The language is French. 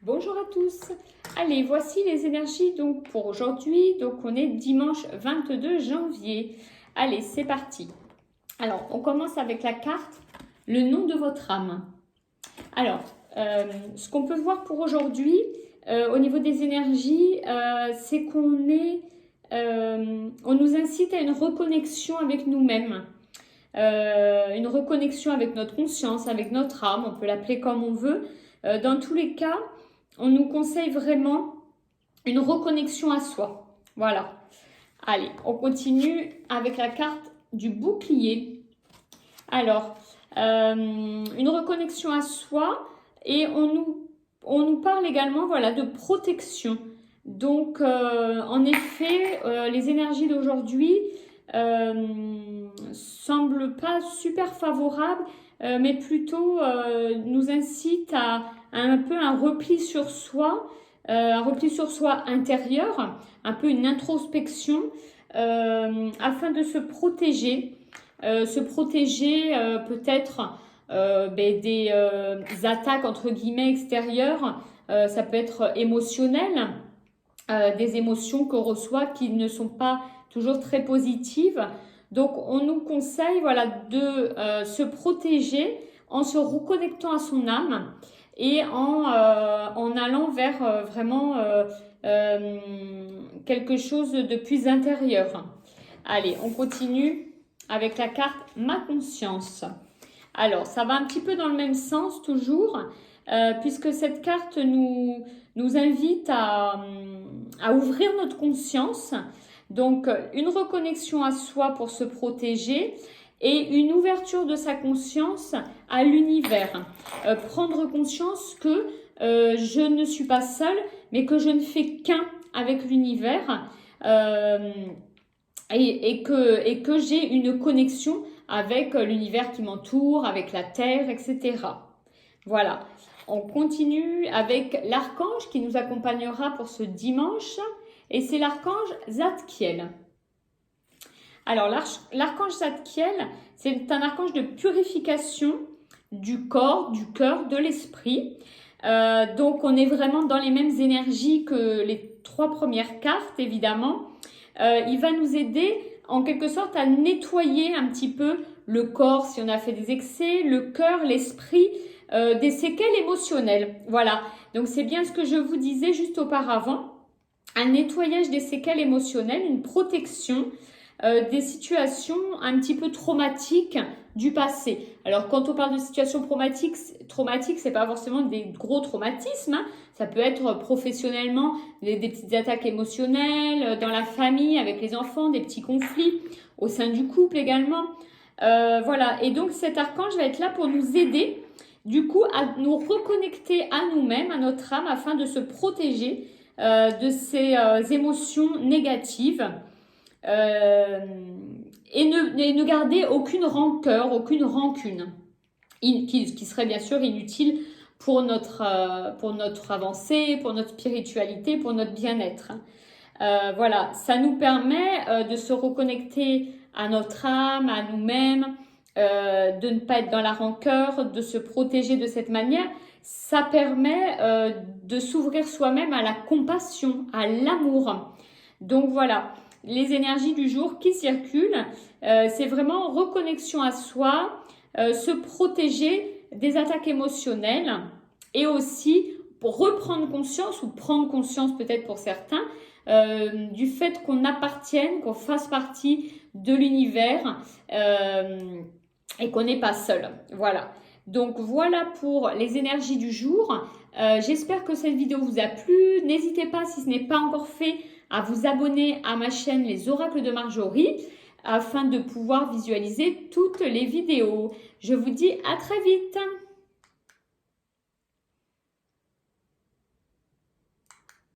Bonjour à tous. Allez, voici les énergies donc pour aujourd'hui. Donc on est dimanche 22 janvier. Allez, c'est parti. Alors, on commence avec la carte le nom de votre âme. Alors, ce qu'on peut voir pour aujourd'hui au niveau des énergies, c'est on nous incite à une reconnexion avec nous-mêmes. Une reconnexion avec notre conscience, avec notre âme, on peut l'appeler comme on veut. Dans tous les cas, on nous conseille vraiment une reconnexion à soi. Voilà. Allez, on continue avec la carte du bouclier. Alors, une reconnexion à soi et on nous parle également voilà, de protection. Donc, en effet, les énergies d'aujourd'hui semblent pas super favorables, mais plutôt nous incitent à un peu un repli sur soi intérieur, un peu une introspection afin de se protéger peut-être des attaques entre guillemets extérieures, ça peut être émotionnel, des émotions qu'on reçoit qui ne sont pas toujours très positives. Donc on nous conseille voilà, de se protéger en se reconnectant à son âme et en allant vers vraiment quelque chose de plus intérieur. Allez, on continue avec la carte Ma conscience. Alors, ça va un petit peu dans le même sens toujours, puisque cette carte nous invite à ouvrir notre conscience. Donc, une reconnexion à soi pour se protéger et une ouverture de sa conscience à l'univers. Prendre conscience que je ne suis pas seule, mais que je ne fais qu'un avec l'univers et que j'ai une connexion avec l'univers qui m'entoure, avec la terre, etc. Voilà. On continue avec l'archange qui nous accompagnera pour ce dimanche et c'est l'archange Zadkiel. Alors, l'archange Zadkiel, c'est un archange de purification du corps, du cœur, de l'esprit. Donc, on est vraiment dans les mêmes énergies que les 3 premières cartes, évidemment. Il va nous aider, en quelque sorte, à nettoyer un petit peu le corps, si on a fait des excès, le cœur, l'esprit, des séquelles émotionnelles. Voilà. Donc, c'est bien ce que je vous disais juste auparavant. Un nettoyage des séquelles émotionnelles, une protection des situations un petit peu traumatiques du passé. Alors, quand on parle de situations traumatiques, c'est pas forcément des gros traumatismes. Hein. Ça peut être professionnellement des petites attaques émotionnelles, dans la famille, avec les enfants, des petits conflits, au sein du couple également. Voilà. Et donc, cet archange va être là pour nous aider, du coup, à nous reconnecter à nous-mêmes, à notre âme, afin de se protéger de ces émotions négatives. Et ne garder aucune rancœur, aucune rancune, qui serait bien sûr inutile pour notre avancée, pour notre spiritualité, pour notre bien-être. Voilà, ça nous permet de se reconnecter à notre âme, à nous-mêmes, de ne pas être dans la rancœur, de se protéger de cette manière. Ça permet de s'ouvrir soi-même à la compassion, à l'amour. Donc voilà. Les énergies du jour qui circulent, c'est vraiment reconnexion à soi, se protéger des attaques émotionnelles et aussi pour reprendre conscience ou prendre conscience peut-être pour certains du fait qu'on appartienne, qu'on fasse partie de l'univers et qu'on n'est pas seul. Voilà. Donc voilà pour les énergies du jour. J'espère que cette vidéo vous a plu. N'hésitez pas, si ce n'est pas encore fait, à vous abonner à ma chaîne Les Oracles de Marjorie afin de pouvoir visualiser toutes les vidéos. Je vous dis à très vite.